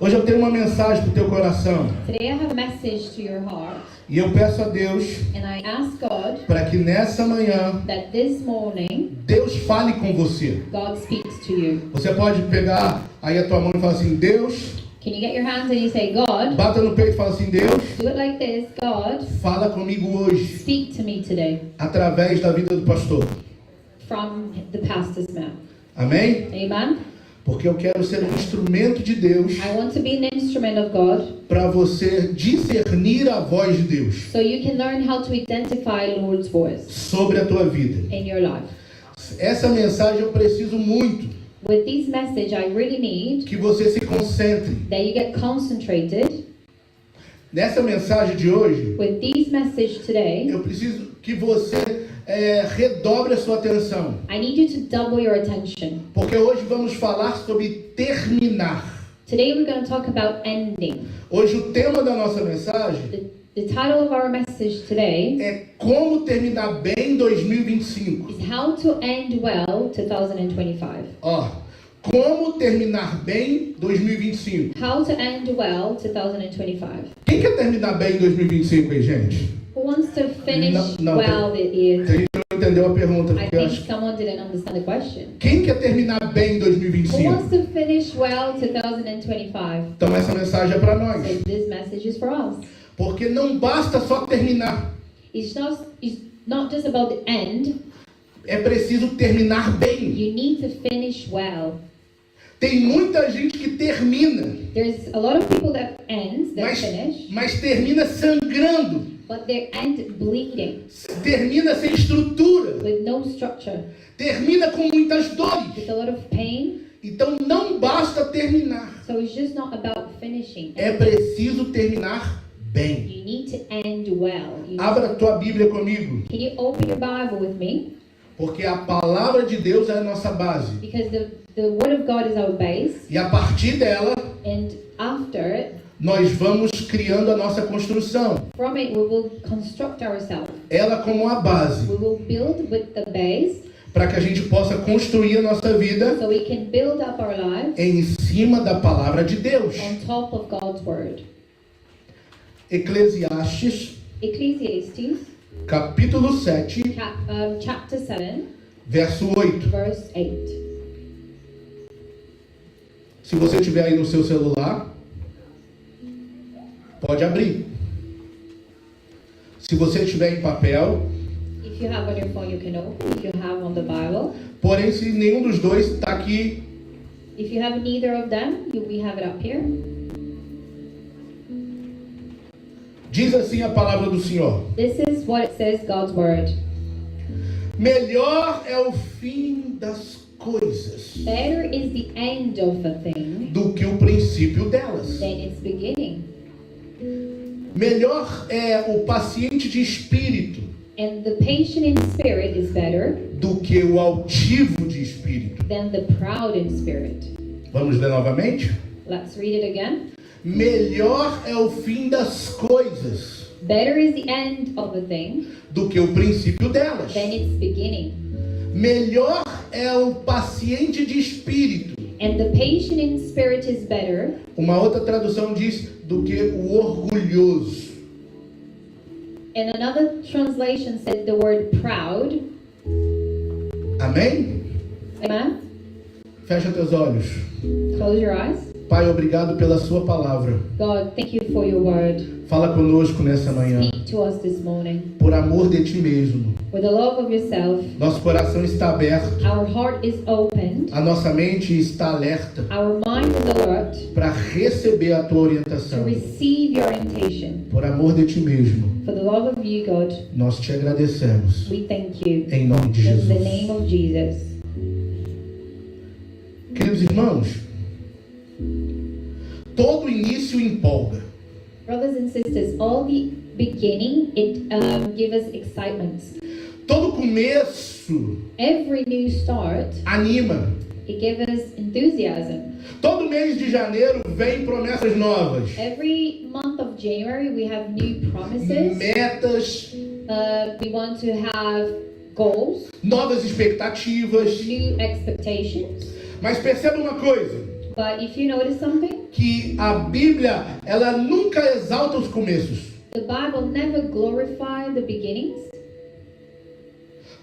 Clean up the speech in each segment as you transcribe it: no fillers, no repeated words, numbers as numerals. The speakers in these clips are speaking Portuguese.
Hoje eu tenho uma mensagem para o teu coração. Today I have a message to your heart, E eu peço a Deus and I ask God para que nessa manhã that this morning Deus fale com você. God speaks to you. Você pode pegar aí a tua mão e falar assim: Deus, Can you get your hands and you say, God, bata no peito e fala assim: Deus, do it like this, God, fala comigo hoje, speak to me today através da vida do pastor. from the pastor's mouth. Amém? Amen? Porque eu quero ser um instrumento de Deus I want to be an instrument of God para você discernir a voz de Deus so you can learn how to identify Lord's voice sobre a tua vida. in your life. Essa mensagem eu preciso muito With this message, I really need que você se concentre. that you get concentrated. Nessa mensagem de hoje, With this message today, eu preciso que você redobre a sua atenção. I need you to double your attention. Porque hoje vamos falar sobre terminar. Today we're going to talk about ending. Hoje o tema da nossa mensagem The title of our message today é como terminar bem 2025. is How to End Well 2025. Ó, como terminar bem 2025. How to End Well 2025. Quem quer terminar bem em 2025 aí, gente? Who wants to finish Não, well the year? A gente não entendeu a pergunta. I Porque eu think acho... someone didn't understand the question. Quem quer terminar bem em Who 2025? wants to finish well 2025? Então essa mensagem é para So nós. this message is for us. Porque não basta só terminar. It's not just about the end. É preciso terminar bem. You need to finish well. Tem muita gente que termina, There's a lot of people that end, that finish, mas termina sangrando. but they end bleeding Termina sem estrutura. with no structure, Termina com muitas dores. with a lot of pain. Então não basta terminar. So it's just not about finishing. É preciso terminar bem. You need to end well. Abra a tua Bíblia comigo. Can you open your Bible with me? Porque a palavra de Deus é a nossa base. Because the Word of God is our base, E a partir dela, and after, nós vamos criando a nossa construção. from it, we will construct ourselves. Ela como a base. We will build with the base, Para que a gente possa construir a nossa vida so we can build up our lives em cima da palavra de Deus. on top of God's Word. Eclesiastes, Ecclesiastes, capítulo 7, chapter 7, verso 8. verse 8. Se você tiver aí no seu celular, pode abrir. Se você tiver em papel, If you have on your phone, you can open. If you have on the Bible. porém se nenhum dos dois está aqui, If you have neither of them, we have it up here. diz assim a palavra do Senhor: This is what it says, God's Word. melhor é o fim das coisas Better is the end of a thing do que o princípio delas. than its beginning. Melhor é o paciente de espírito And the patient in spirit is better do que o altivo de espírito. than the proud in spirit. Vamos ler novamente? Let's read it again. Melhor é o fim das coisas Better is the end of a thing do que o princípio delas. than its beginning. Melhor é o paciente de espírito. And the patient in spirit is better. Uma outra tradução diz do que o orgulhoso. And another translation said the word proud. Amém? Amen? Fecha teus olhos. Close your eyes. Pai, obrigado pela sua palavra. God, thank you for your word. Fala conosco nessa manhã. Speak to us this morning. Por amor de ti mesmo. With the love of yourself, Nosso coração está aberto. our heart is opened. A nossa mente está alerta Our mind is alert para receber a tua to orientação. receive your invitation. Por amor de ti mesmo. For the love of you, God, Nós te agradecemos. we thank you. Em nome de In the Jesus. name of Jesus. Queridos irmãos, todo início empolga. Brothers and sisters, all the beginning, it gives us excitement. Todo começo Every new start, anima. it gives us enthusiasm. Todo mês de janeiro vem promessas novas. Every month of January, we have new promises. Metas, We want to have goals, novas expectativas. new expectations. Mas perceba uma coisa, But if you notice something, que que a Bíblia, ela nunca exalta os começos. The Bible never glorifies the beginnings,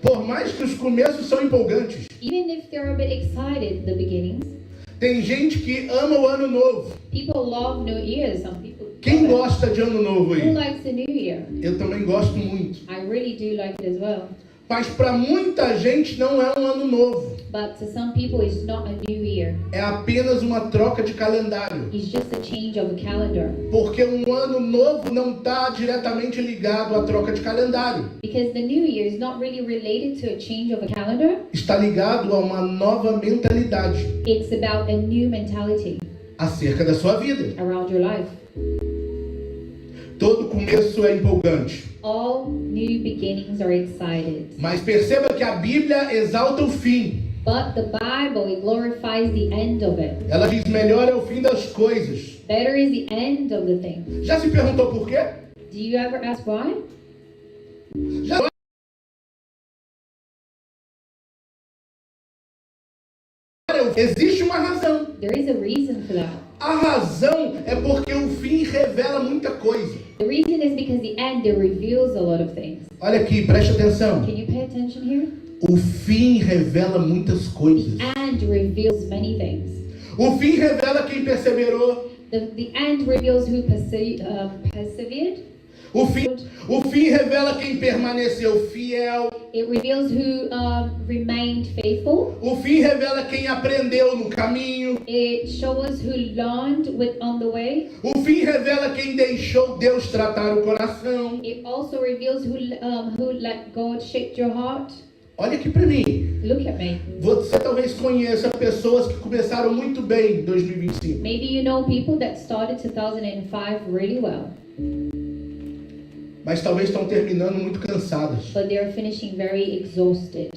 Por mais que os começos são empolgantes. even if they're a bit excited, the beginnings. Tem gente que ama o ano novo. People love New Year, some people Quem love gosta de ano novo it. Who aí? likes the New Year? Eu também gosto muito. I really do like it as well. Mas para muita gente não é um ano novo. But to some people, it's not a new year. É apenas uma troca de calendário. It's just a change of a calendar. Porque um ano novo não está diretamente ligado à troca de calendário. Because the new year is not really related to a change of a calendar. Está ligado a uma nova mentalidade It's about a new mentality acerca da sua vida. around your life. Todo começo é empolgante. All new beginnings are excited. Mas perceba que a Bíblia exalta o fim. But the Bible, it glorifies the end of it. Ela diz: melhor é o fim das coisas. Better is the end of the thing. Já se perguntou por quê? Do you ever ask why? Já existe uma razão. There is a reason for that. A razão é porque o fim revela muita coisa. The reason is because the end, it reveals a lot of things. Olha aqui, preste atenção. Can you pay attention here? O fim revela muitas coisas. And reveals many things. O fim revela quem perseverou. The end reveals who persevered. O fim revela quem permaneceu fiel. It reveals who remained faithful. O fim revela quem aprendeu no caminho. It shows who learned on the way. O fim revela quem deixou Deus tratar o coração. It also reveals who let God shape your heart. Olha aqui para mim. Look at me. Você talvez conheça pessoas que começaram muito bem em 2025. Maybe you know people that started 2005 really well, Mas talvez estão terminando muito cansadas. but they're finishing very exhausted.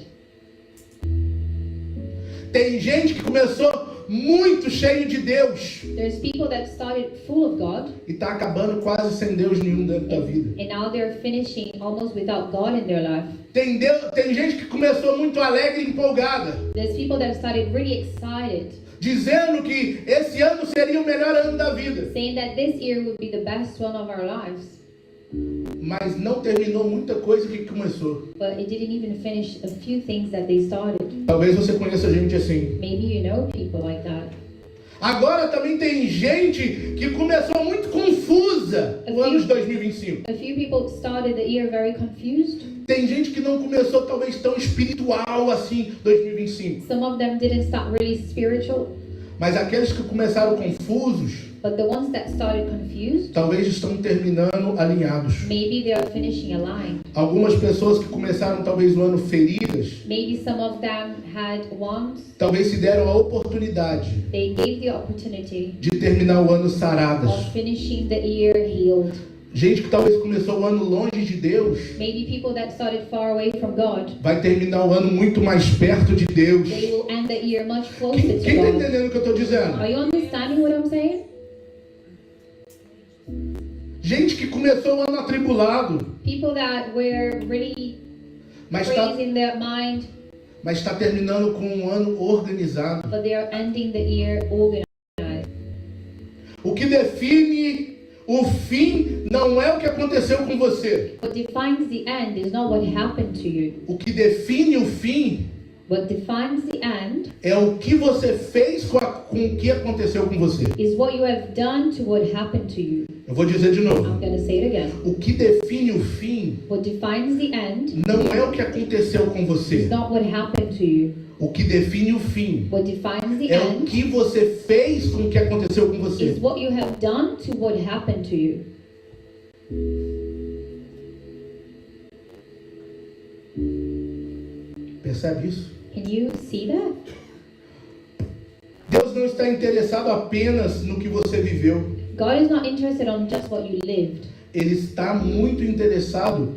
Tem gente que começou muito cheio de Deus There's people that started full of God, e está acabando quase sem Deus nenhum dentro da vida. and now they're finishing almost without God in their life. Tem gente que começou muito alegre e empolgada, There's people that started really excited, dizendo que esse ano seria o melhor ano da vida, saying that this year would be the best one of our lives, mas não terminou muita coisa que começou. but it didn't even finish a few things that they started. Talvez você conheça gente assim. Maybe you know people like that. Agora também tem gente que começou muito confusa no ano de 2025. A few people started the year very confused. Tem gente que não começou talvez tão espiritual assim 2025. Some of them didn't start really spiritual, Mas aqueles que começaram confusos, but the ones that started confused, talvez estão terminando alinhados. maybe they are finishing aligned. Algumas pessoas que começaram talvez o ano feridas, Maybe some of them had wounds. talvez se deram a oportunidade They gave the opportunity de terminar o ano saradas. of finishing the year healed. Gente que talvez começou o ano longe de Deus, Maybe people that started far away from God, vai terminar o ano muito mais perto de Deus. they will end the year much closer Quem to está God. entendendo o que eu estou dizendo? Are you understanding what I'm saying? Gente que começou o ano atribulado, People that were really mas crazy in their mind, está terminando com um ano organizado. but they are ending the year organized. O que define o fim não é o que aconteceu com você. What defines the end is not what happened to you. O que define o fim What defines the end é o que você fez com o que aconteceu com você. is what you have done to what happened to you. Eu vou dizer de novo. I'm going to say it again. O que define o fim What defines the end não é o que aconteceu com você. is not what happened to you. O que define o fim What defines the é o end que você fez com o que aconteceu com você. is what you have done to what happened to you. Percebe isso? Can you see that? Deus não está interessado apenas no que você viveu. God is not interested on just what you lived. Ele está muito interessado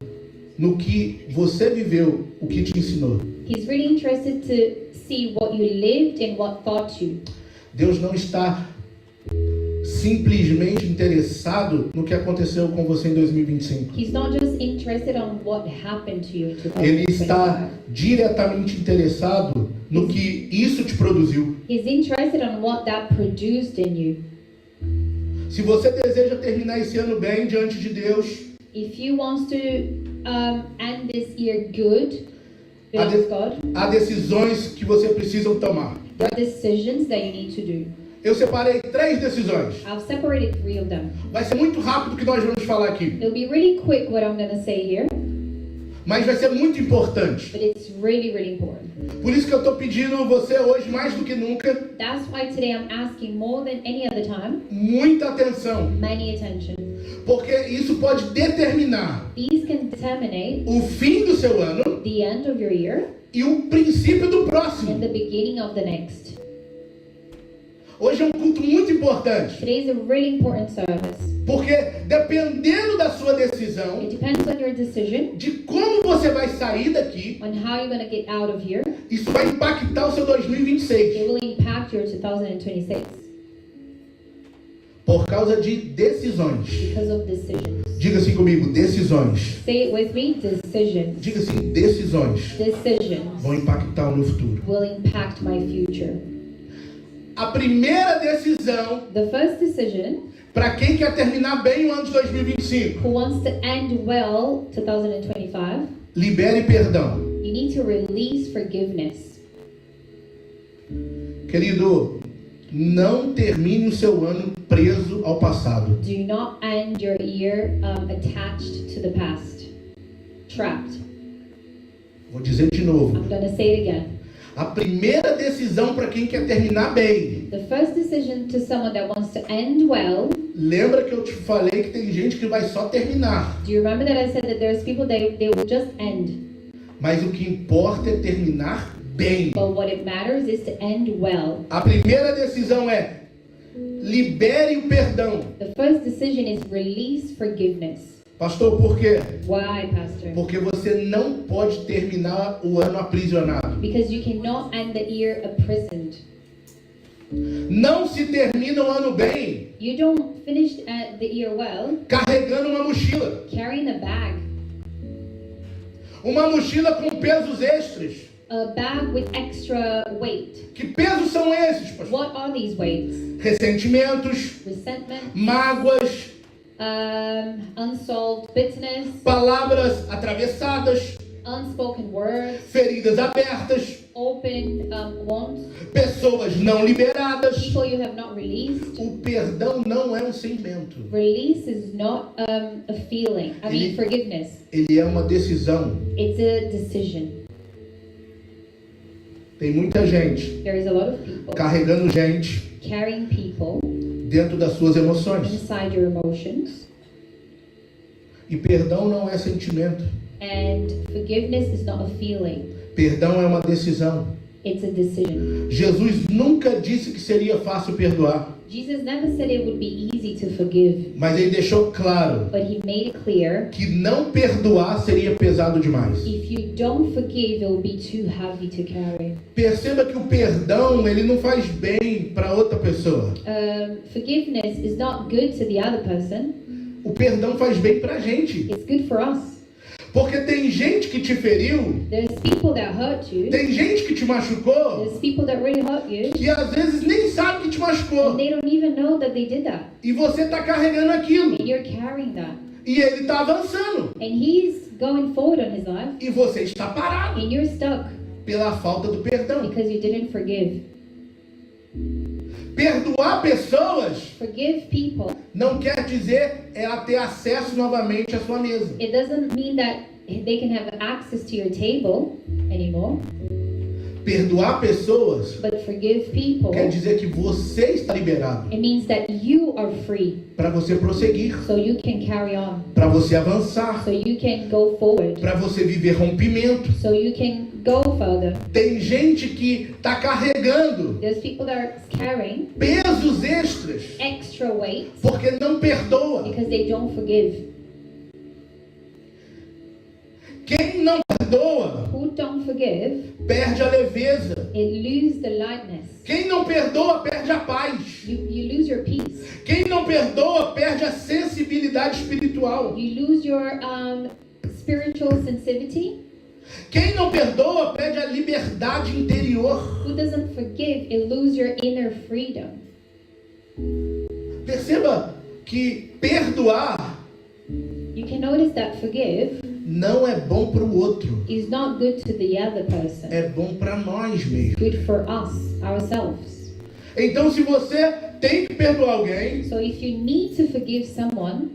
no que você viveu, o que te ensinou. He's really interested to see what you lived and what taught you. Deus não está simplesmente interessado no que aconteceu com você em 2025. He's not just interested on what happened to you in 2025. Ele está diretamente interessado no que isso te produziu. He's interested on what that produced in you. Se você deseja terminar esse ano bem diante de Deus, If you want to end this year good há, with God, há decisões que você precisa tomar. there are decisions that you need to do. Eu separei 3 decisões. I've separated 3 of them. Vai ser muito rápido o que nós vamos falar aqui, It'll be really quick what I'm going to say here, mas vai ser muito importante. but it's really, really important. Por isso que eu estou pedindo você hoje, mais do que nunca, That's why today I'm asking more than any other time, muita atenção, many attention. porque isso pode determinar These can determine o fim do seu ano the end of your year e o princípio do and próximo. the beginning of the next. Hoje é um culto muito importante, Today is a really important service. porque dependendo da sua decisão, It depends on your decision, de como você vai sair daqui, on how you're going to get out of here. isso vai impactar o seu It 2026, will impact your 2026 por causa de decisões. because of decisions. Diga assim comigo, decisões. Say it with me, decisions. Diga assim, decisões Decisions vão impactar o meu futuro. will impact my future. A primeira decisão The first decision, para quem quer terminar bem o ano de 2025, who wants to end well 2025, libere perdão. you need to release forgiveness. Querido, não termine o seu ano preso ao passado. Do not end your year attached to the past, trapped. Vou dizer de novo. I'm going to say it again. A primeira decisão para quem quer terminar bem. The first decision to someone that wants to end well. Lembra que eu te falei que tem gente que vai só terminar. Do you remember that I said that there's people that they will just end? Mas o que importa é terminar bem. But what it matters is to end well. A primeira decisão é libere o perdão. The first decision is release forgiveness. Pastor, por quê? Why, Pastor? Porque você não pode terminar o ano aprisionado. Because you cannot end the year imprisoned. Não se termina o ano bem You don't finish the year well carregando uma mochila. carrying a bag. Uma mochila com pesos extras. A bag with extra weight. Que pesos são esses, pastor? What are these weights? Ressentimentos, Resentment, mágoas, unsolved bitterness, palavras atravessadas, unspoken words, feridas abertas, open wounds, pessoas não liberadas. people you have not released. O perdão não é um sentimento. Release is not a feeling. Forgiveness. Ele é uma decisão. It's a decision. Tem muita gente There is a lot of people carregando gente carrying people dentro das suas emoções. inside your emotions, E perdão não é sentimento. and forgiveness is not a feeling. Perdão é uma decisão. It's a decision. Jesus nunca disse que seria fácil perdoar, Jesus never said it would be easy to forgive, mas ele deixou claro but he made it clear que não perdoar seria pesado demais. if you don't forgive, it will be too heavy to carry. Perceba que o perdão, ele não faz bem para outra pessoa. Forgiveness is not good to the other person. O perdão faz bem para a gente. It's good for us. Porque tem gente que te feriu, There's people that hurt you. tem gente que te machucou, There's people that really hurt you, que às vezes nem sabe que te and machucou. they don't even know that they did that. E você está carregando aquilo. And you're carrying that. E ele está avançando. And he's going forward on his life, E você está parado and you're stuck pela falta do perdão. because you didn't forgive. Perdoar pessoas Forgive people. não quer dizer ela ter acesso novamente à sua mesa. It doesn't mean that they can have access to your table anymore, Perdoar pessoas but forgive people. quer dizer que você está liberado It means that you are free, para você prosseguir, so you can carry on, para você avançar, so you can go forward, para você viver rompimento. so you can go further. Tem gente que está carregando There's people that are carrying pesos extras extra weight porque não perdoa. because they don't forgive. Quem não perdoa Who don't forgive, perde a leveza. it loses the lightness. Quem não perdoa perde a paz. You lose your peace. Quem não perdoa perde a sensibilidade espiritual. You lose your spiritual sensitivity. Quem não perdoa perde a liberdade interior. Who doesn't forgive, it lose your inner freedom. Perceba que perdoar You can notice that forgive não é bom para o outro, is not good to the other person. é bom para nós mesmos. Good for us, ourselves. Então, se você tem que perdoar alguém, So if you need to forgive someone,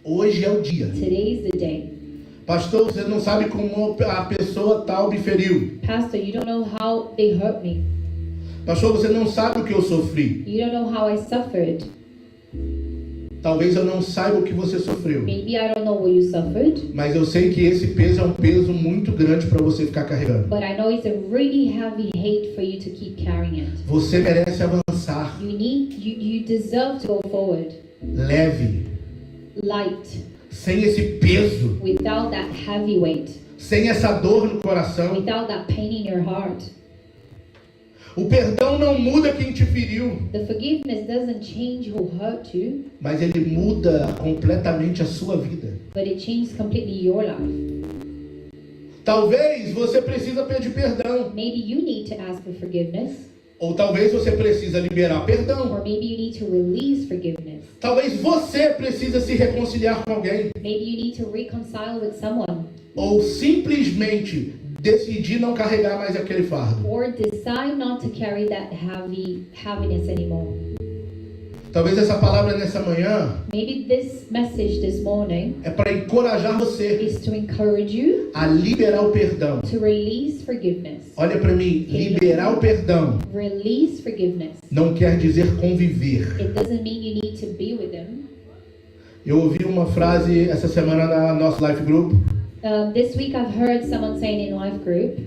hoje é o dia. today is the day. Pastor, você não sabe como a pessoa tal me feriu. Pastor, you don't know how they hurt me. Pastor, você não sabe o que eu sofri. You don't know how I suffered. Talvez eu não saiba o que você sofreu. Maybe I don't know what you suffered, Mas eu sei que esse peso é um peso muito grande para você ficar carregando. but I know it's a really heavy hate for you to keep carrying it. Você merece avançar. You deserve to go forward, Leve. light, Sem esse peso. without that heavy weight, Sem essa dor no coração. without that pain in your heart. O perdão não muda quem te feriu. The forgiveness doesn't change who hurt you, Mas ele muda completamente a sua vida. but it changes completely your life. Talvez você precisa pedir perdão. Maybe you need to ask for forgiveness, Ou talvez você precisa liberar perdão. or maybe you need to release forgiveness. Talvez você precisa se reconciliar com alguém. Maybe you need to reconcile with someone, Ou simplesmente decidir não carregar mais aquele fardo. or decide not to carry that heaviness anymore. Talvez essa palavra nessa manhã Maybe this message this morning é para encorajar você is to encourage you a liberar o perdão. to release forgiveness. Olha para mim, liberar o perdão Release forgiveness. não quer dizer conviver. It doesn't mean you need to be with them. Eu ouvi uma frase essa semana na nosso life group This week I've heard someone saying in life group,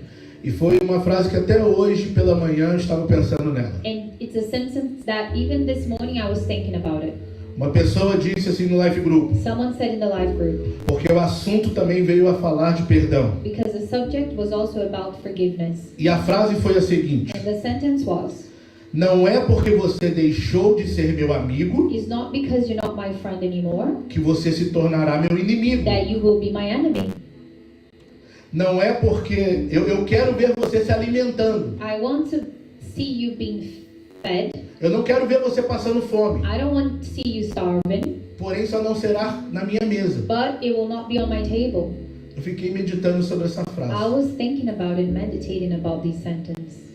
e foi uma frase que até hoje pela manhã eu estava pensando nela. and it's a sentence that even this morning I was thinking about it. Uma pessoa disse assim no life group, Someone said in the life group, porque o assunto também veio a falar de perdão. because the subject was also about forgiveness. E a frase foi a seguinte: And the sentence was, não é porque você deixou de ser meu amigo it's not because you're not my friend anymore que você se tornará meu inimigo. that you will be my enemy. Não é porque eu quero ver você se alimentando. I want to see you being fed. Eu não quero ver você passando fome. I don't want to see you starving, Porém, só não será na minha mesa. but it will not be on my table. Eu fiquei meditando sobre essa I frase. was thinking about it, meditating about this sentence.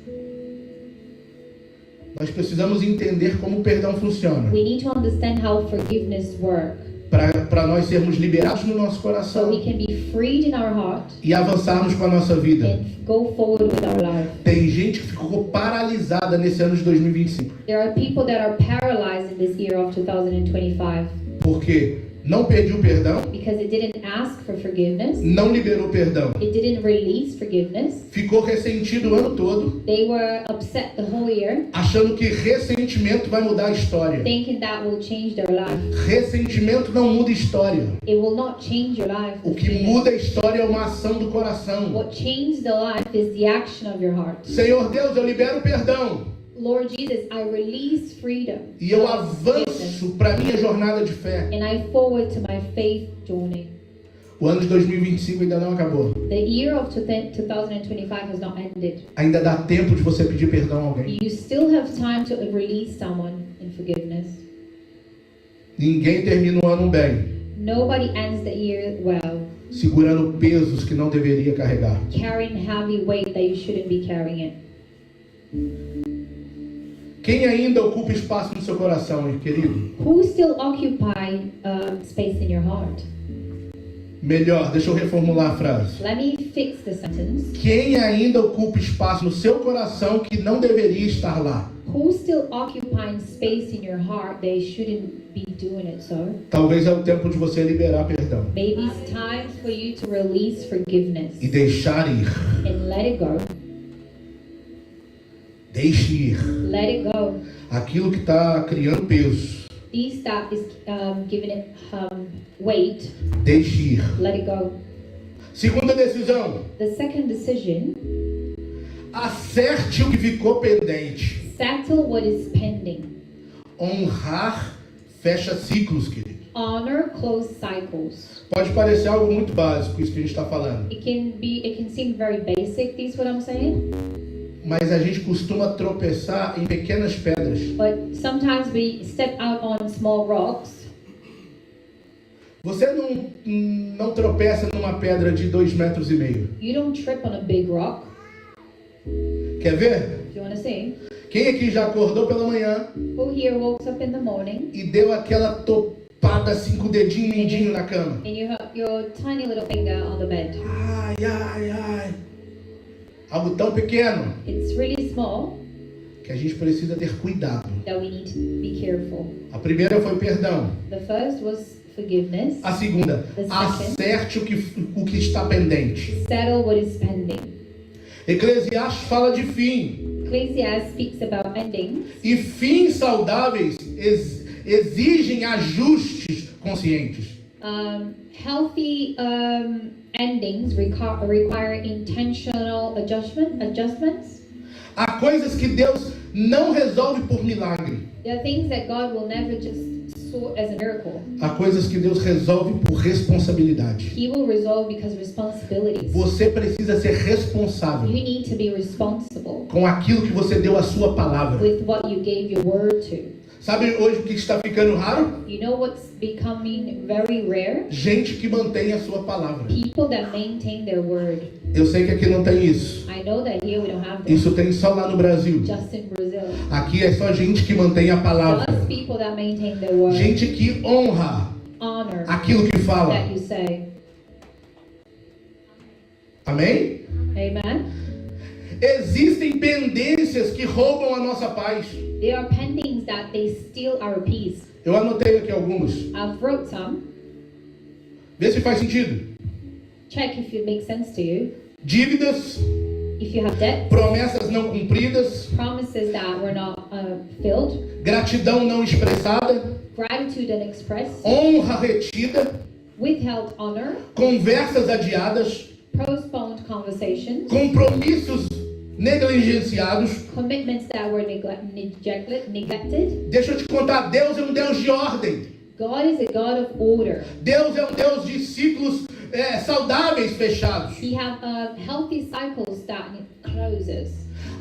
Nós precisamos entender como o perdão funciona. We need to understand how forgiveness works, Para nós sermos liberados no nosso so coração we can be freed in our heart e avançarmos com a nossa vida. and go forward with our life. Tem gente que ficou paralisada nesse ano de 2025. There are people that are paralyzed in this year of 2025 Porque não pediu perdão, because it didn't ask for forgiveness, não liberou perdão. it didn't release forgiveness. Ficou ressentido o ano todo, They were upset the whole year, achando que ressentimento vai mudar a história. thinking that will change their life. Ressentimento não muda história. It will not change your life. O que muda a história é uma ação do coração. What changes the life is the action of your heart. Senhor Deus, eu libero perdão. Lord Jesus, I release freedom. E eu of forgiveness, avanço para minha jornada de fé. and I forward to my faith journey. O ano de 2025 ainda não acabou. The year of 2025 has not ended. Ainda dá tempo de você pedir perdão a alguém. You still have time to release someone in forgiveness. Ninguém termina o ano bem, Nobody ends the year well, segurando pesos que não deveria carregar. carrying heavy weight that you shouldn't be carrying it. Quem ainda ocupa espaço no seu coração, hein, querido? Who still occupy space in your heart? Melhor, deixa eu reformular a frase. Let me fix the sentence. Quem ainda ocupa espaço no seu coração que não deveria estar lá? Who's still occupying space in your heart? They shouldn't be doing it, so. Talvez é o tempo de você liberar perdão Maybe it's time for you to release forgiveness e deixar ir. and let it go. Deixe ir. Let it go. Aquilo que está criando peso, This that is giving it weight. deixe ir. Let it go. Segunda decisão: The second decision: acerte o que ficou pendente. settle what is pending. Honrar fecha ciclos, querido. Honor closed cycles. Pode parecer algo muito básico isso que a gente está falando, It can seem very basic. This is what I'm saying. Mas a gente costuma tropeçar em pequenas pedras. But sometimes we step out on small rocks. Você não tropeça numa pedra de 2,5 metros. You don't trip on a big rock. Quer ver? Do you want to see? Quem aqui já acordou pela manhã Who here wakes up in the morning e deu aquela topada assim com o dedinho mindinho na cama? and you have your tiny little finger on the bed? Ai, ai, ai. Algo tão pequeno It's really small que a gente precisa ter cuidado. that we need to be careful. A primeira foi perdão. The first was forgiveness. A segunda, acerte o que está pendente. Settle what is pending. Eclesiastes fala de fim. Ecclesiastes speaks about endings. E fins saudáveis exigem ajustes conscientes. Healthy endings require intentional adjustments. Há coisas que Deus não resolve por milagre. There are things that God will never just sort as a miracle. Há coisas que Deus resolve por responsabilidade. He will resolve because responsibilities. Você precisa ser You responsável need to be responsible com aquilo que você deu a sua palavra. with what you gave your word to. Sabe hoje o que está ficando raro? You know what's becoming very rare? Gente que mantém a sua palavra. People that maintain their word. Eu sei que aqui não tem isso. I know that here we don't have that. Isso tem só lá no Brasil. Just in Brazil. Aqui é só gente que mantém a palavra. Just people that maintain their word. Gente que honra Honor aquilo que fala. that you say. Amém? Amen. Existem pendências que roubam a nossa paz. There are pendings that they steal our peace. Eu anotei aqui algumas. I've wrote some. Vê se faz sentido. Check if it makes sense to you. Dívidas, If you have debt, promessas não cumpridas, promises that were not filled, gratidão não expressada, gratitude unexpressed, honra retida, withheld honor, conversas adiadas, postponed conversations, compromissos negligenciados. commitments that were neglected. Deixa eu te contar, Deus é um Deus de ordem. God is a God of order. Deus é um Deus de ciclos saudáveis fechados. He has healthy cycles that closes.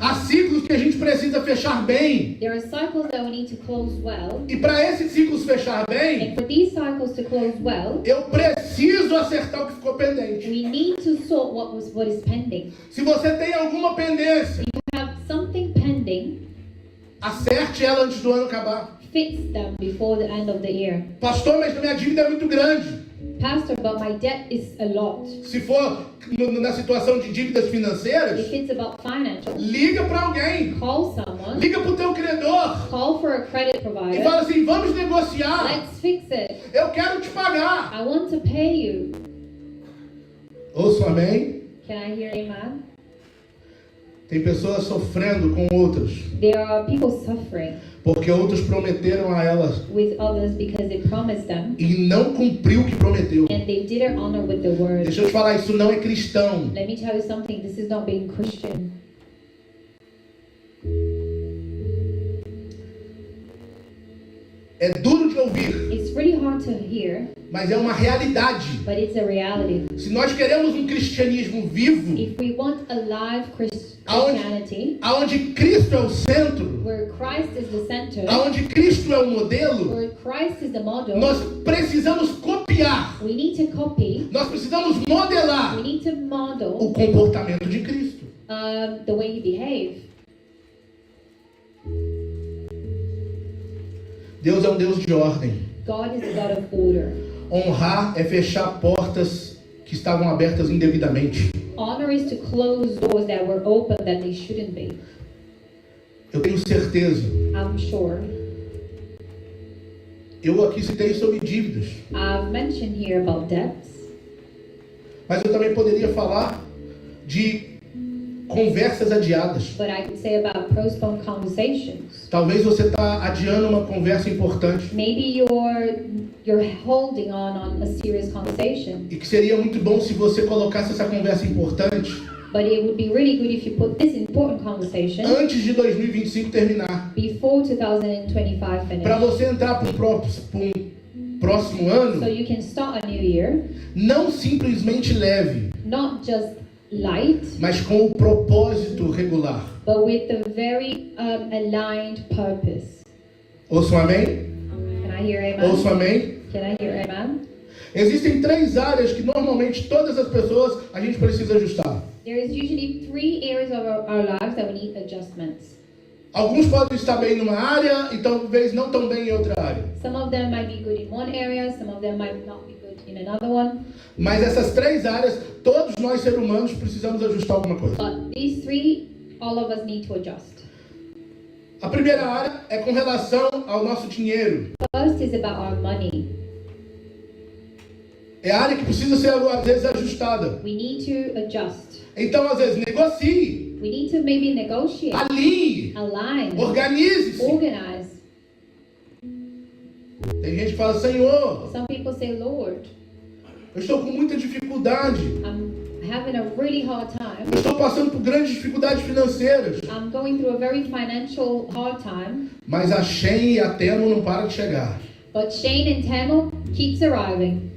Há ciclos que a gente precisa fechar bem. There are cycles that we need to close well. E para esses ciclos fechar bem, And for these cycles to close well, eu preciso acertar o que ficou pendente. we need to sort what is pending. Se você tem alguma pendência, You have something pending, acerte ela antes do ano acabar. fix them before the end of the year. Pastor, mas minha dívida é muito grande. Pastor, but my debt is a lot. Se for na situação de dívidas financeiras, If it's about financial, liga para alguém. call someone, Liga para o teu credor. call for a credit E provider. fala assim, vamos negociar. Let's fix it. Eu quero te pagar. I want to pay you. Ouça um amém. Can I hear amen? Tem pessoas sofrendo com outras, There are people suffering porque outros prometeram a elas with others because they promised them e não cumpriu o que prometeu. and they didn't honor with the word. Deixa eu te falar, isso não é cristão. Let me tell you something, this is not being Christian. É duro de ouvir, It's really hard to hear, mas é uma realidade. but it's a reality. Se nós queremos um cristianismo vivo, If we want a live Christianity, aonde Cristo é o centro, where Christ is the center, aonde Cristo é o modelo, where Christ is the model, nós precisamos copiar, we need to copy, nós precisamos we modelar need to model o comportamento de Cristo. the way you behave. Deus é um Deus de ordem. God is a God of order. Honrar é fechar portas que estavam abertas indevidamente. Honor is to close doors that were open that they shouldn't be. Eu tenho certeza. I'm sure. Eu aqui citei sobre dívidas, I've mentioned here about debts, mas eu também poderia falar de conversas adiadas. but I could say about postponed conversations. Talvez você está adiando uma conversa importante Maybe you're holding on a serious conversation, e que seria muito bom se você colocasse essa conversa importante but it would be really good if you put this important conversation antes de 2025 terminar, before 2025 para finishes, você entrar para um próximo so ano you can start a new year, não simplesmente leve, not just light, mas com o propósito regular. but with the very aligned purpose. Ouçam amém? Can I hear amen? Ouçam amém? Can I hear amen? Existem 3 áreas que normalmente todas as pessoas a gente precisa ajustar. There is usually 3 areas of our lives that we need adjustments. Alguns podem estar bem numa área e talvez não tão bem em outra área. Some of them might be good in one area, some of them might not be good in another one. Mas essas 3 áreas, todos nós seres humanos precisamos ajustar alguma coisa. But these 3, all of us need to adjust. A primeira área é com relação ao nosso dinheiro. First is about our money. É a área que precisa ser, às vezes, ajustada. We need to adjust. Então, às vezes, negocie, We need to maybe negotiate, alinhe, align, organize-se. organize. Tem gente que fala, Senhor, Some people say, Lord, eu estou com muita dificuldade. I'm having a really hard time. Eu estou passando por grandes dificuldades financeiras. I'm going through a very financial hard time. Mas a Shen e a Temo não param de chegar. But Shane and Tamil keeps arriving.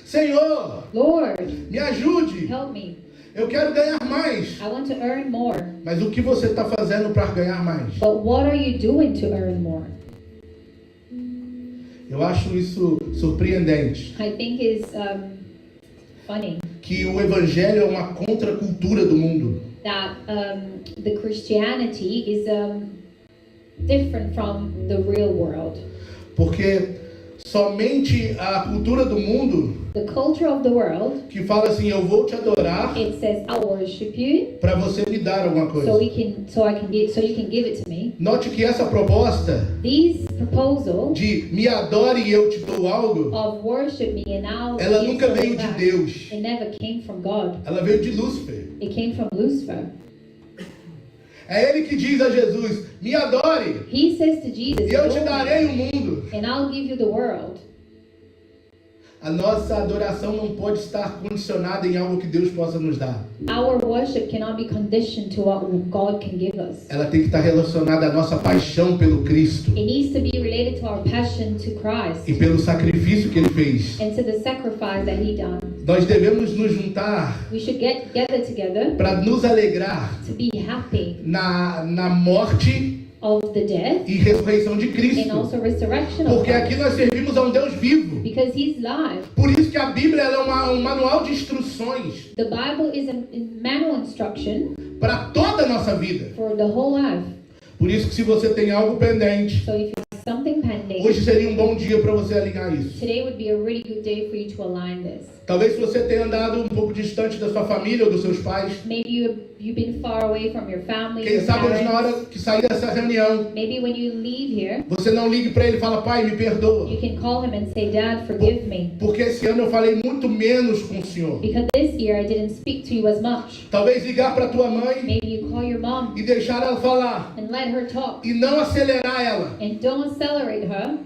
Senhor, Lord, me ajude. help me. Eu quero ganhar mais. I want to earn more. Mas o que você está fazendo para ganhar mais? But what are you doing to earn more? Eu acho isso surpreendente. I think it's funny Que o evangelho é uma contracultura do mundo. that the Christianity is different from the real world. Porque somente a cultura do mundo The culture of the world, que fala assim, eu vou te adorar it says, "I worship you, para você me dar alguma so coisa. you can give it to me." Note que essa proposta This proposal de me adore e eu te dou algo, of worship me and I'll ela give nunca something veio de back, Deus. it never came from God. Ela veio de Lúcifer. It came from Lucifer. É ele que diz a Jesus, me adore He says to Jesus, e eu te "Adore darei o me, mundo. and I'll give you the world." A nossa adoração não pode estar condicionada em algo que Deus possa nos dar. Our worship cannot be conditioned to what God can give us. Ela tem que estar relacionada à nossa paixão pelo Cristo It needs to be related to our passion to Christ e pelo sacrifício que ele fez. and to the sacrifice that He done. Nós devemos nos juntar We should gather together para nos alegrar to be happy na morte of the death e ressurreição de and Cristo. also resurrection of Porque aqui Christ, nós servimos a um Deus vivo. because He's live. Por isso que a Bíblia ela é um manual de instruções The Bible is a manual instruction para toda a nossa vida. for the whole life. Por isso que se você tem algo pendente, So if you have something pending, hoje seria um bom dia para você alinhar isso. today would be a really good day for you to align this. Talvez se você tenha andado um pouco distante da sua família ou dos seus pais, Maybe you've been far away from your family, quem your sabe hoje na parents. hora que sair dessa reunião, Maybe when you leave here, você não ligue para ele e fala, pai, me perdoa. you can call him and say, "Dad, forgive me, Porque esse ano eu falei muito menos com o Senhor. because this year I didn't speak to you as much." Talvez ligar para tua mãe Maybe you call your mom e deixar ela falar and let her talk e não acelerar ela. and don't accelerate her.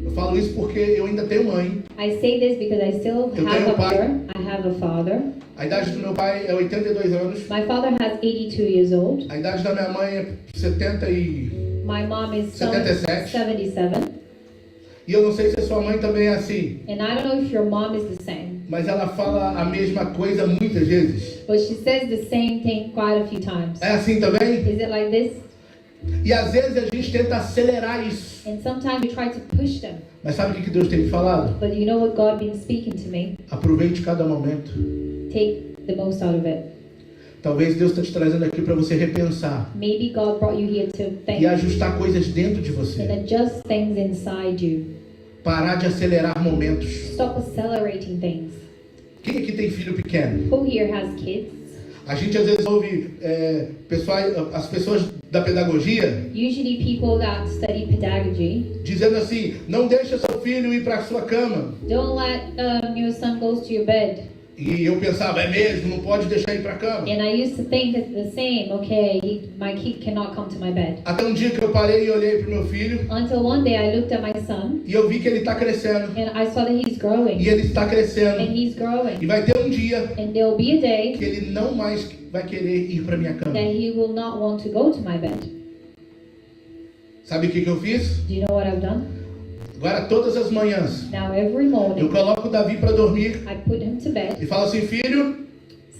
Eu falo isso porque eu ainda tenho mãe. I say this because I still Eu have tenho a pai. mother. I have a father. A idade do meu pai é 82 anos. My father has 82 years old. A idade da minha mãe é 70 e... My mom is 77. 77. E eu não sei se a sua mãe também é assim. And I don't know if your mom is the same, Mas ela fala a mesma coisa muitas vezes. but she says the same thing quite a few times. É assim também? Is it like this? E às vezes a gente tenta acelerar isso. And sometimes we try to push them. Mas sabe o que Deus tem me falado? But you know what God been speaking to me? Aproveite cada momento. Take the most out of it. Talvez Deus está te trazendo aqui para você repensar Maybe God brought you here to think e ajustar coisas dentro de and você. adjust things inside you. Parar de acelerar momentos. Stop accelerating things. Quem aqui tem filho pequeno? Who here has kids? A gente às vezes ouve as pessoas da pedagogia Usually people that study pedagogy, dizendo assim, não deixa seu filho ir para a sua cama. don't let your son goes to your bed. E eu pensava, é mesmo, não pode deixar ir para a cama. And I used to think it's the same. Okay, my kid cannot come to my bed. Até um dia que eu parei e olhei para o meu filho Until one day I looked at my son e eu vi que ele está crescendo. and I saw that he's E growing ele está crescendo. and he's growing. E vai ter um dia And there will be a day que ele não mais vai querer ir para minha cama. that he will not want to go to my bed. Sabe o que eu fiz? Do you know what I've done? Agora todas as manhãs Now every eu morning coloco o Davi para dormir I put him to bed. e falo assim, filho,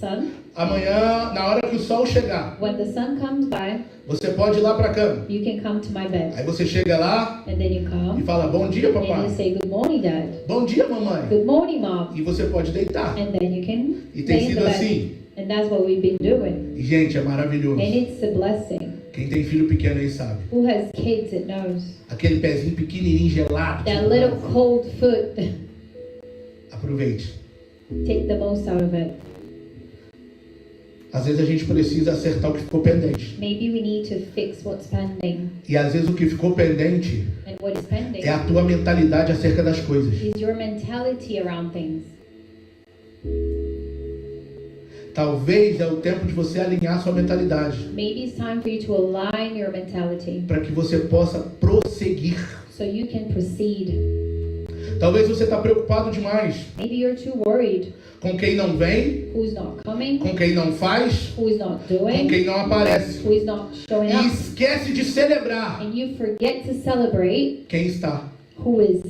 Son, amanhã, na hora que o sol chegar, when the sun comes by, você pode ir lá para a cama. you can come to my bed. Aí você chega lá And then you e come fala, bom dia, and you papai. say, good morning, Dad. Bom dia, mamãe. Good morning, Mom. E você pode deitar. And then you can E tem lay in the sido bed. assim. And that's what we've been doing. E, gente, é maravilhoso. And it's a blessing. Quem tem filho pequeno aí sabe. Who has kids that knows? Aquele pezinho pequenininho, gelado. That little cold foot, Aproveite. take the most out of it. Às vezes a gente precisa acertar o que ficou pendente. Maybe we need to fix what's pending. E às vezes o que ficou pendente And what is pending é a tua mentalidade acerca das coisas. is your mentality around things. Talvez é o tempo de você alinhar sua mentalidade Maybe it's time for you to align your mentality para que você possa prosseguir. so you can proceed. Talvez você está preocupado demais Maybe you're too worried. com quem não vem, Who's not coming? com quem não faz, Who is not com doing? quem não aparece. Who is not showing E up? esquece de celebrar And you forget to celebrate quem está. who is.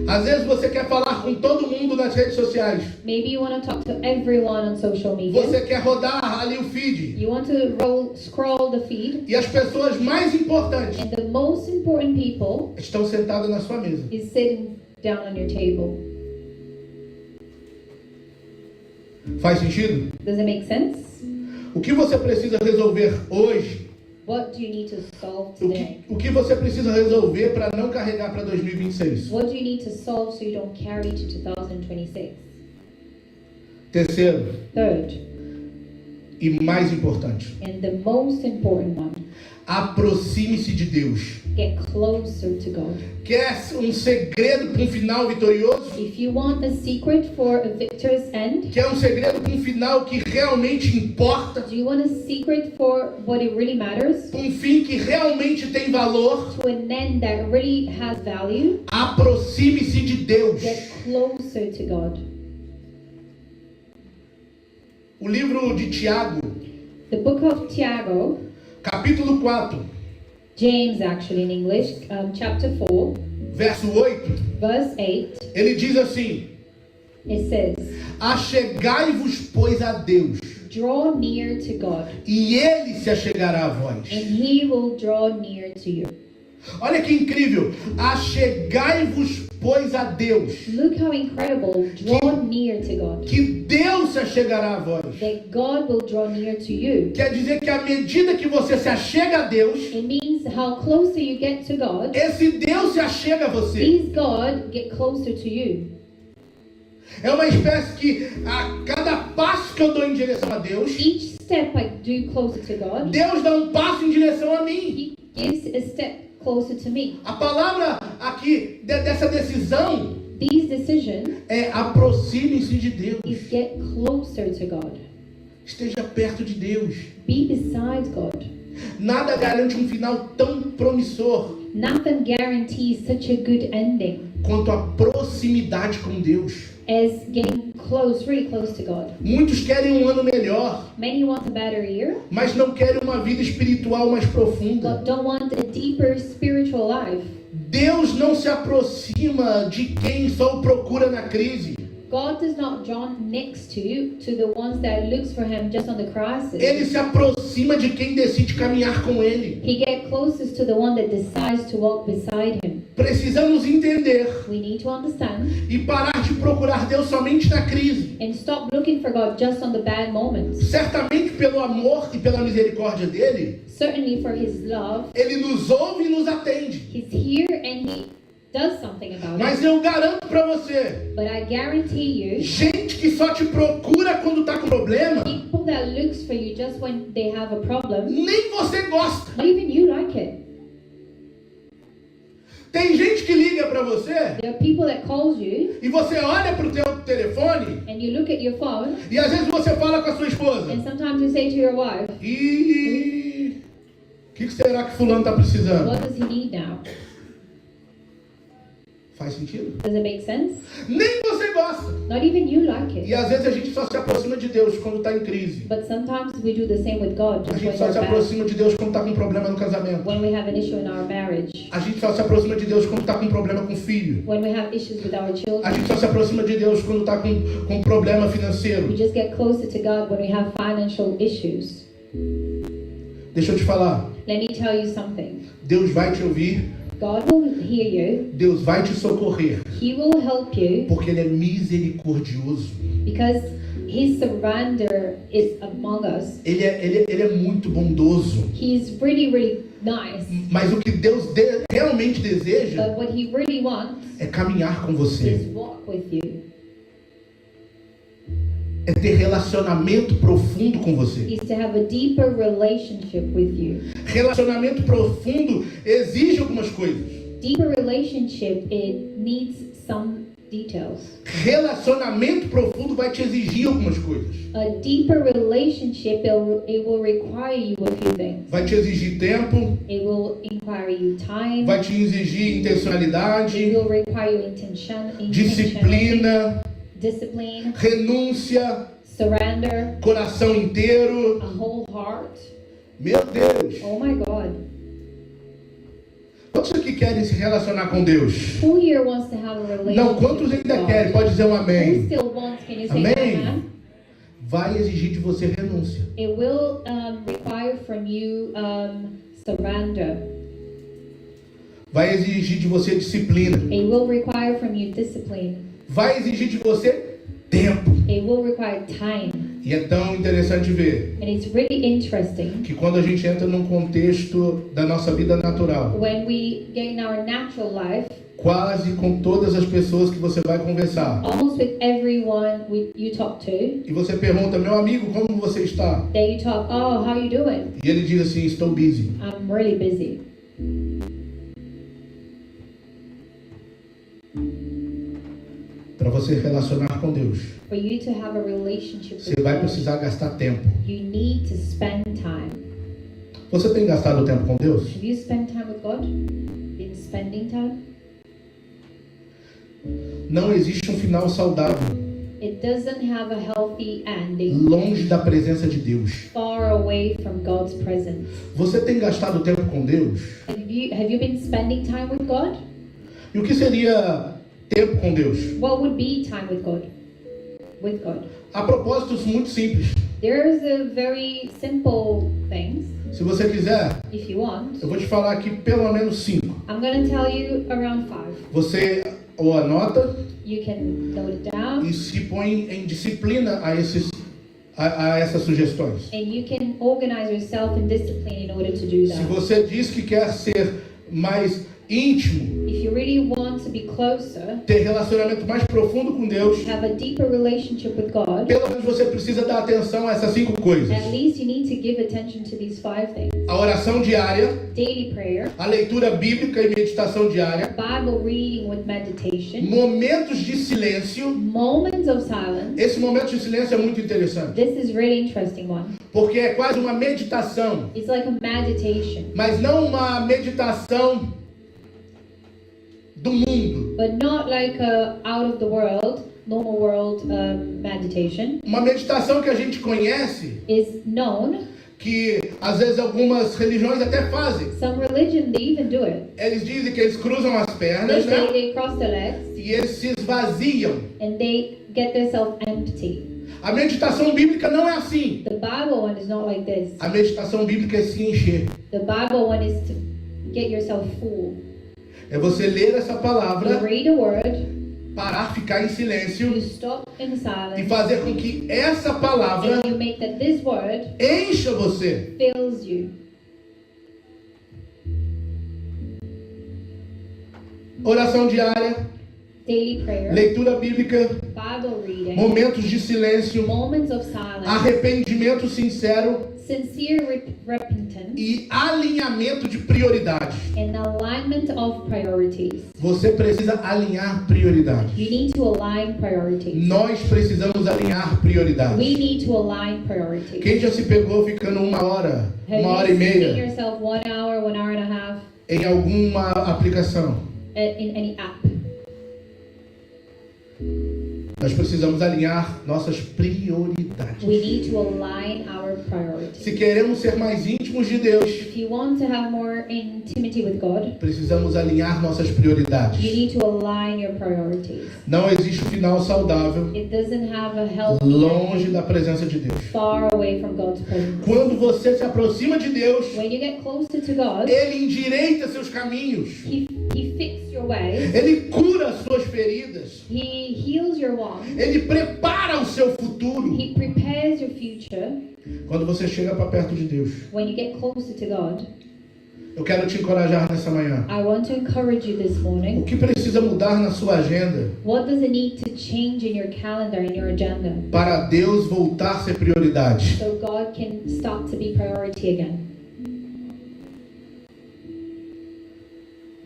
Às vezes você quer falar com todo mundo nas redes sociais. Maybe you want to talk to everyone on social media. Você quer rodar ali o feed. You want to scroll the feed. E as pessoas mais importantes And the most important people estão sentadas na sua mesa. is sitting down on your table. Faz sentido? Does it make sense? O que você precisa resolver hoje? What do you need to solve O today? que você precisa resolver para não carregar para 2026? What do you need to solve so you don't carry to 2026? Terceiro, Third, e mais importante, and the most important one, aproxime-se de Deus. get closer to God. Quer um segredo para um final vitorioso? If you want a secret for a victor's end, Quer um segredo para um final que realmente importa? do you want a secret for what it really matters? Para um fim que realmente tem valor? To an end that really has value? Aproxime-se de Deus. Get closer to God. O livro de Tiago, The book of Tiago, capítulo 4, James actually in English, chapter 4, verso 8, verse 8, ele diz assim: it says, achegai-vos, pois, a Deus, draw near to God, e Ele se achegará a vós. and he will draw near to you. Olha que incrível! Achegai-vos, pois, a Deus, Look how incredible, draw near to God. que Deus se achegará a vós. That God will draw near to you. Quer dizer que à medida que você se achega a Deus, It means how closer you get to God, esse Deus se achega a você. these God get closer to you. É uma espécie que a cada passo que eu dou em direção a Deus, Each step I do closer to God, Deus dá um passo em direção a mim. he gives a step closer to me. A palavra aqui dessa decisão These decisions é aproxime-se de Deus. is get closer to God. Esteja perto de Deus. Be beside God. Nada garante um final tão promissor Nothing guarantees such a good ending quanto a proximidade com Deus. as getting close, really close to God. Muitos querem um ano melhor, Many want a better year, mas não querem uma vida espiritual mais profunda. but don't want a deeper spiritual life. Deus não se aproxima de quem só o procura na crise. God does not draw next to the ones that looks for him just on the crisis. Ele se aproxima de quem decide caminhar com Ele. He get closest to the one that decides to walk beside him. Precisamos entender We need to understand e parar de procurar Deus somente na crise. and stop looking for God just on the bad moments. Certamente pelo amor e pela misericórdia dele, Certainly for his love, Ele nos ouve e nos atende. he's here and he does something about Mas it. eu garanto para você, But I guarantee you, gente que só te procura quando está com problema, people that looks for you just when they have a problem, nem você gosta. not even you like it. Tem gente que liga para você There are people that calls you e você olha para o teu telefone and you look at your phone e às vezes você fala com a sua esposa: and sometimes you say to your wife, e o que será que fulano está precisando? what does he need now? Faz sentido? Does it make sense? Nem você gosta. gosta. Not even you like it. E às vezes a gente só se aproxima de Deus quando está em crise. But sometimes we do the same with God, A just gente when só we're se bad. aproxima de Deus quando está com um problema no casamento. When we have an issue in our marriage. A gente só se aproxima de Deus quando está com um problema com o filho. When we have issues with our A children. gente só se aproxima de Deus quando está com um problema financeiro. We just get closer to God when we have financial issues. Deixa eu te falar. Let me tell you something. Deus vai te ouvir. God will hear you. Deus vai te socorrer. He will help you Porque Ele é misericordioso. because His surrender is among us. Ele é muito bondoso. He's really, really nice. Mas o que Deus realmente deseja But what He really wants é caminhar com você. is walk with you. É ter relacionamento profundo com você. Is to have a deeper relationship with you. Relacionamento profundo exige algumas coisas. Deeper relationship, it needs some details. Relacionamento profundo vai te exigir algumas coisas. A deeper relationship, it will require you a few things. Vai te exigir tempo, It will require you time. vai te exigir intencionalidade, It will require you intentionality, disciplina, discipline, renúncia, surrender, coração inteiro. a whole heart. Meu Deus! Oh my God. Quantos aqui querem se relacionar com Deus? Who here wants to have a relationship Não, quantos with ainda God? querem? Pode dizer um Who amém. still wants? Can you say Amém. amen? Vai exigir de você renúncia. It will require from you surrender. Vai exigir de você disciplina. It will require from you discipline. Vai exigir de você tempo. It will require time. E é tão interessante ver And it's really interesting que quando a gente entra num contexto da nossa vida natural, when we get in our natural life, quase com todas as pessoas que você vai conversar, almost with everyone you talk to, e você pergunta, meu amigo, como você está? then you talk, oh, how you doing? E ele diz assim, estou busy. I'm really busy. Para você relacionar com Deus, For you to have a relationship você with vai God, precisar gastar tempo. you need to spend time. Você tem gastado tempo com Deus? Have you spent time with God? Been spending time? Não existe um final saudável It doesn't have a healthy ending, longe da presença de Deus. far away from God's presence. Você tem gastado tempo com Deus? Have you been spending time with God? E o que seria tempo com Deus? What would be time with God? With God. Há propósitos muito simples. There's a very simple things. Se você quiser, If you want, eu vou te falar aqui pelo menos 5. I'm going to tell you around 5. Você ou anota You can note it down e se põe em disciplina a essas sugestões. and you can organize yourself in discipline in order to do Se that. você diz que quer ser mais íntimo, If you really want to be closer, ter relacionamento mais profundo com Deus, have a deeper relationship with God, pelo menos você precisa dar atenção a essas 5 coisas. at least you need to give attention to these 5 things. A oração diária, Daily prayer, a leitura bíblica e meditação diária, Bible reading with meditation, momentos de silêncio. moments of silence. Esse momento de silêncio é muito interessante, This is really interesting one. porque é quase uma meditação, It's like a meditation, mas não uma meditação do mundo. but not like a out of the world, normal world meditation. Uma meditação que a gente conhece, Is known. que às vezes algumas religiões até fazem. Some religion, they even do it. Eles dizem que eles cruzam as They pernas, say né? they cross their legs E eles se esvaziam. and they get themselves empty. A meditação bíblica não é assim. The Bible one is not like this. A meditação bíblica é se encher. The Bible one is to get yourself full. É você ler essa You palavra, read a word, parar, ficar em silêncio you stop in e silence, fazer com que essa palavra and you make that this word encha você. fills you. Oração diária, Daily prayer, leitura bíblica, Bible reading, momentos de silêncio, moments of silence, arrependimento sincero sincere repentance, e alinhamento de prioridades. and alignment of priorities. Você precisa alinhar prioridades. You need to align priorities. Nós precisamos alinhar prioridades. We need to align priorities. Quem já se pegou ficando uma hora e Have you seen meia yourself 1 hour, 1 hour and a half em alguma aplicação? in any app? Nós precisamos alinhar nossas prioridades. We need to align our priorities. Se queremos ser mais íntimos de Deus, If you want to have more intimacy with God, precisamos alinhar nossas you prioridades. need to align your priorities. Não existe final saudável It doesn't have a healthy longe ending, da presença de Deus. far away from God's presence. Quando você se aproxima de Deus, When you get closer to God, Ele endireita seus caminhos. He fixes your ways. Ele cura as suas feridas. He heals your wounds. Ele prepara o seu futuro. He prepares your future. Quando você chega para perto de Deus, When you get closer to God, eu quero te encorajar nessa manhã. I want to encourage you this O morning. que precisa mudar na sua agenda What does it need to change in your calendar, in your agenda, para Deus voltar a ser prioridade? so God can start to be priority again?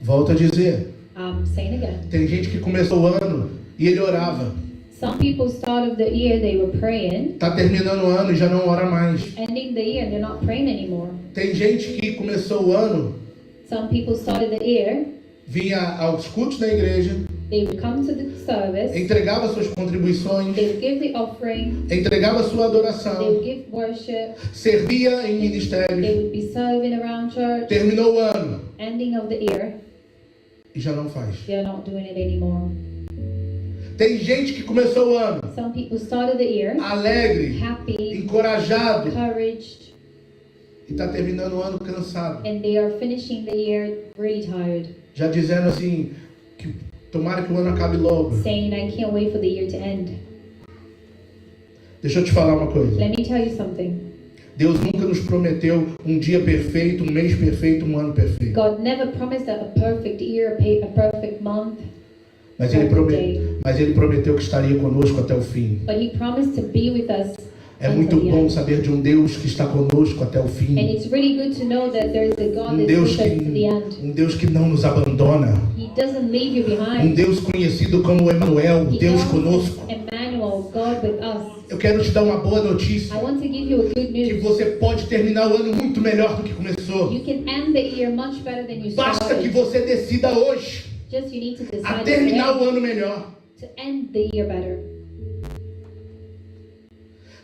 Volto a dizer, I'm saying again. tem gente que começou o ano e ele orava. Some people start of the year, they were praying. Está terminando o ano e já não ora mais. Ending the year, they're not praying anymore. Tem gente que começou o ano, Some people started the year, vinha aos cultos da igreja, they would come to the service, entregava suas contribuições, they would give the offering, entregava sua they adoração, would give worship, servia em they ministérios, would be serving around church. terminou o ano Ending of the year, e já não faz. they're not doing it anymore. Tem gente que começou o ano Some people started the year alegre, happy, encorajado encouraged, e está terminando o ano cansado, and they are finishing the year really tired, já dizendo assim que tomara que o ano acabe logo. saying, I can't wait for the year to end. Deixa eu te falar uma coisa. Let me tell you something. Deus nunca nos prometeu um dia perfeito, um mês perfeito, um ano perfeito. God never promised a perfect year, a perfect month, Mas ele, prometeu que estaria conosco até o fim. but He promised to be with us É muito until the bom end. saber de um Deus que está conosco até o And fim. it's really good to know that there's a God Um that's Deus with us to the end. Deus que não nos abandona. He doesn't leave you Um behind. Deus conhecido como Emanuel, He Deus calls conosco. Emmanuel, God with us. Eu quero te dar uma boa notícia. I want to give you a good Que news. você pode terminar o ano muito melhor do que começou. You can end the year much better than you Basta que started. você decida hoje Just you need to a decide terminar o today ano melhor. to end the year better.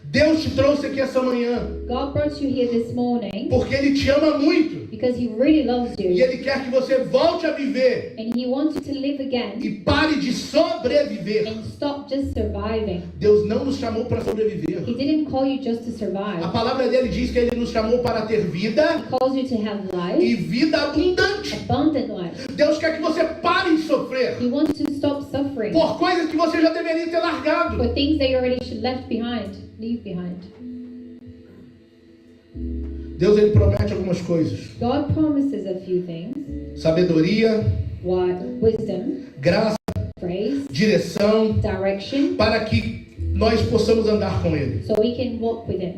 Deus te trouxe aqui essa manhã God brought you here this morning porque Ele te ama muito because He really loves e you, Ele quer que você volte a viver and He wants you to live again e pare de sobreviver. and stop just surviving. Deus não nos chamou para sobreviver. He didn't call you just to survive. A palavra dele diz que Ele nos chamou para ter vida He calls you to have life, e vida abundante. abundant life. Deus quer que você pare de sofrer He wants you to stop suffering por coisas que você já deveria ter largado. for things that you already should leave behind. Deus ele promete algumas coisas: God promises a few things: sabedoria, wisdom, graça, grace, direção, direction, para que nós possamos andar com Ele. so we can walk with Him.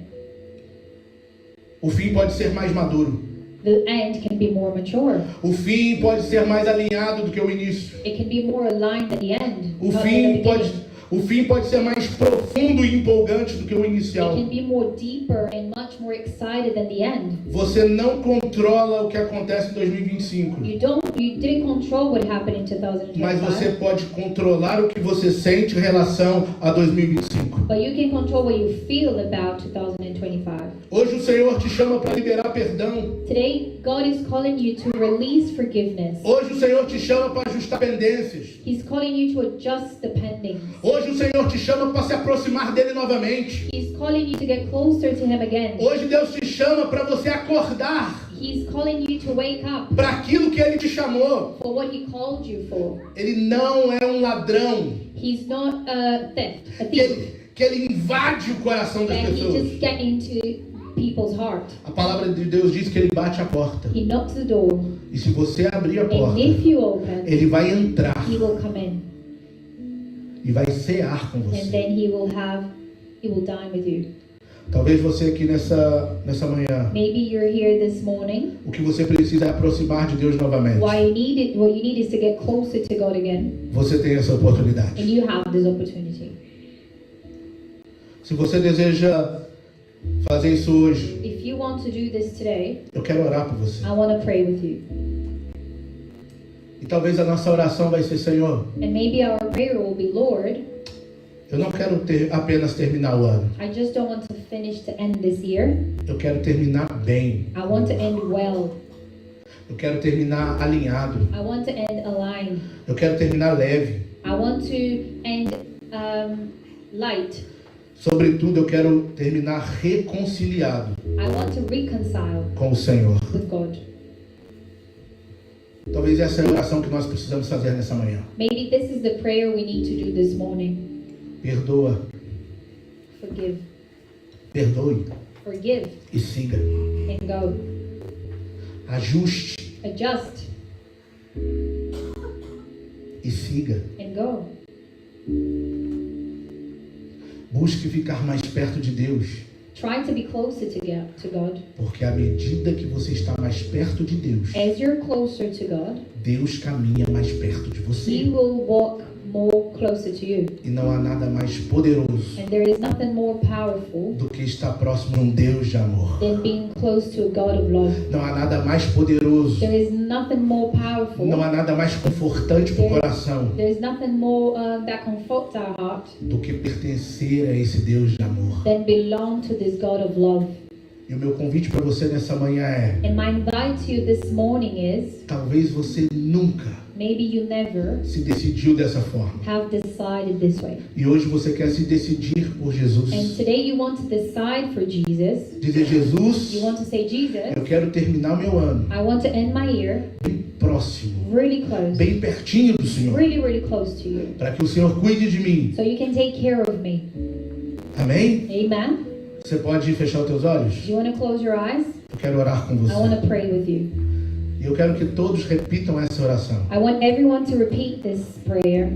O fim pode ser mais maduro. The end can be more mature. O fim pode ser mais alinhado do que o início. It can be more aligned at the end. O not at the fim beginning. pode ser mais profundo e empolgante do que o It inicial. can be more deeper and much more excited than the end. Você não controla o que acontece em 2025, You didn't control what happened in 2025. mas você pode controlar o que você sente em relação a 2025. But you can control what you feel about 2025. Hoje o Senhor te chama para liberar perdão. Today, God is calling you to release forgiveness. Hoje o Senhor te chama para ajustar pendências. He's calling you to adjust the pending. Hoje o Senhor te chama para se aproximar dele novamente. He's calling you to get closer to Him again. Hoje Deus te chama para você acordar He's calling you to wake up para aquilo que Ele te chamou. for what He called you for. Ele não é um ladrão He's not a thief. que ele invade o coração das That He pessoas. just get into people's heart. A palavra de Deus diz que Ele bate a porta. He knocks the door, E se você abrir a and porta, if you open, Ele vai entrar He will come in, e vai cear com and você. then He will dine with you. Talvez você aqui nessa manhã, Maybe you're here this morning. o que você precisa é aproximar de Deus novamente. What you need is to get closer to God again, Você tem essa oportunidade. and you have this opportunity. Se você deseja fazer isso hoje, If you want to do this today, eu quero orar por você. I want to pray with you. E talvez a nossa oração vai ser: Senhor, And maybe our prayer will be, Lord, Eu não quero apenas terminar o ano. I just don't want to finish to end this year. Eu quero terminar bem. I want to end well. Eu quero terminar alinhado. I want to end aligned. Eu quero terminar leve. I want to end light. Sobretudo, eu quero terminar reconciliado I want to reconcile com o Senhor. with God. Talvez essa é a oração que nós precisamos fazer nessa manhã. Maybe this is the prayer we need to do this morning. Perdoa, Forgive. perdoe Forgive e siga. and go. Ajuste Adjust e siga. and go. Busque ficar mais perto de Deus, Try to be closer to God. porque à medida que você está mais perto de Deus, As you're closer to God, Deus caminha mais perto de He você. will walk more closer to you. E não há nada mais poderoso And there is nothing more powerful do que estar próximo de um Deus de amor. than being close to a God of love. Não há nada mais poderoso, There is nothing more powerful. não há nada mais confortante para o coração There is nothing more that comforts our heart do que pertencer a esse Deus de amor. than belong to this God of love. E o meu convite para você nessa manhã é: And my invite to you this morning is, talvez você nunca maybe you never se decidiu dessa forma. have decided this way. E hoje você quer se decidir por Jesus. And today you want to decide for Jesus. Dizer: Jesus, You want to say, Jesus, eu quero terminar o meu ano I want to end my year bem próximo, really close, bem pertinho do Senhor, really, really close to you, para que o Senhor cuide de mim. so you can take care of me. Amém? Amen? Você pode fechar os teus olhos? Do you want to close your eyes? Eu quero orar com I want você. to pray with you. E eu quero que todos repitam essa oração, I want everyone to repeat this prayer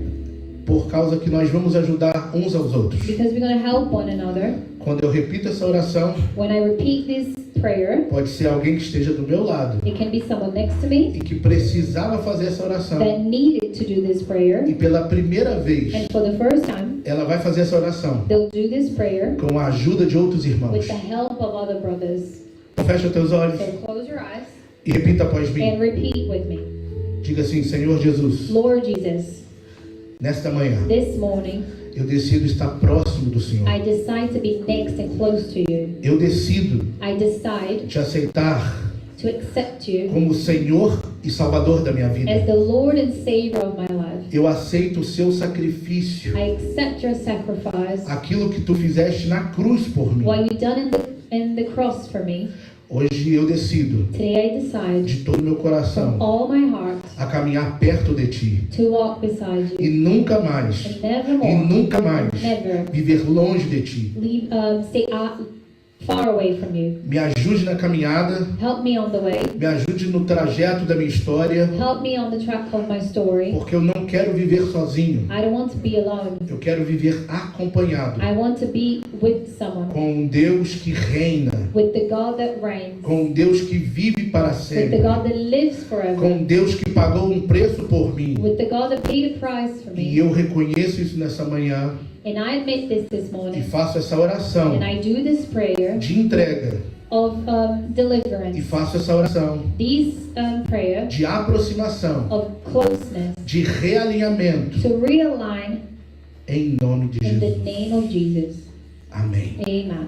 por causa que nós vamos ajudar uns aos outros. because we're going to help one another. Quando eu repito essa oração, When I repeat this prayer, pode ser alguém que esteja do meu lado it can be someone next to me e que precisava fazer essa oração. that needed to do this prayer, E pela primeira vez, and for the first time, ela vai fazer essa oração they'll do this prayer com a ajuda de outros irmãos. with the help of other brothers. Fecha os teus olhos So close your eyes e repita após mim. and repeat with me. Diga assim: Senhor Jesus, Lord Jesus, nesta manhã this morning, eu decido estar próximo do Senhor. I decide to be next and close to you. Eu decido I decide te aceitar to accept you como Senhor e Salvador da minha as vida. the Lord and Savior of my life. Eu aceito o seu sacrifício, I accept your sacrifice, aquilo que tu fizeste na cruz por mim. what you done in the cross for me. Hoje eu decido, Today I decide de todo o meu coração, from all my heart a caminhar perto de ti. to walk beside E you. nunca mais, And e nevermore, nunca mais never viver longe de ti. stay far away from you. Me ajude na caminhada, Help me on the way. me ajude no trajeto da minha história, Help me on the track of my story. porque eu não quero viver sozinho. I don't want to be alone. Eu quero viver acompanhado I want to be with someone, com um Deus que reina, with the God that reigns, com um Deus que vive para with the sempre, God that lives forever, com um Deus que pagou um preço por mim. with the God that paid a price for E me. eu reconheço isso nessa manhã And I admit this e morning, faço essa oração and I do this prayer de entrega of e deliverance, faço essa oração this prayer de aproximação, of closeness, de realinhamento, to realign em nome de in the Jesus. name of Jesus. Amém. Amen.